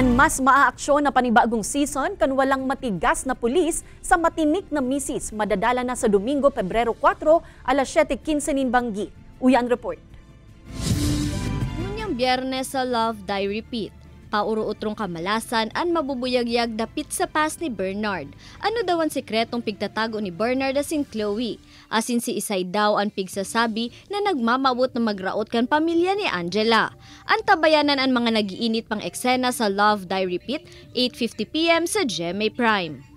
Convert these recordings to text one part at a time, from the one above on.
An mas maaaksyon na panibagong season kan walang matigas na pulis sa matinik na misis madadala na sa Domingo, Pebrero 4, alas 7:15 nin Banggi. Uyan report. Ngunyang Biyernes sa Love, Die, Repeat. Pauruutrong kamalasan an mabubuyagyag dapit sa past ni Bernard. Ano daw ang sikretong pigtatago ni Bernard asin Chloe? Asin si Isay daw ang pigsasabi na nagmamabot na magraot kan pamilya ni Angela. Ang tabayanan ang mga nagiinit pang eksena sa Love, Die, Repeat, 8:50 PM sa GMA Prime.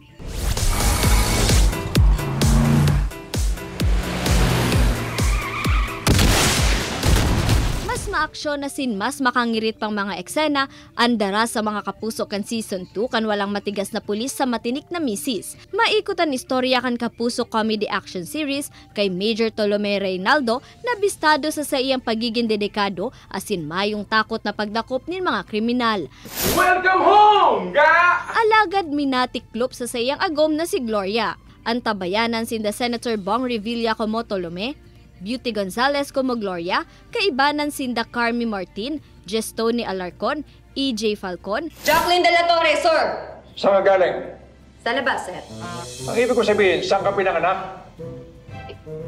Maaksyon na sin mas makangirit pang mga eksena andara sa mga kapuso kan season 2 kan walang matigas na pulis sa matinik na misis. Maikutan istorya kan kapuso comedy action series kay Major Tolome Reynaldo na bistado sa iyang pagiging dedikado asin mayong takot na pagdakop nin mga kriminal. Welcome home, ga! Alagad minatiklop sa iyang agom na si Gloria. Ang tabayanan sinda Senator Bong Revilla como Tolome, Beauty Gonzalez como Gloria, kaibanan sinda Carmi Martin, Gestoni Alarcon, EJ Falcon, Jacqueline De La Torre, sir! Saan ka galing? Sa labas, sir. Ang ibig ko sabihin, saan ka pinanganak?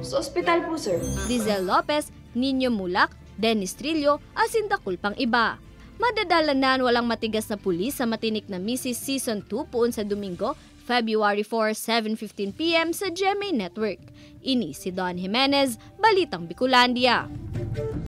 Sa ospital po, sir. Dizel Lopez, Nino Mulak, Dennis Trillo, asinda kulpang iba. Madadalanan walang matigas na pulis sa matinik na misis season 2 puon sa Domingo, February 4, 7:15 PM sa GMA Network. Ini si Don Jimenez, Balitang Bicolandia.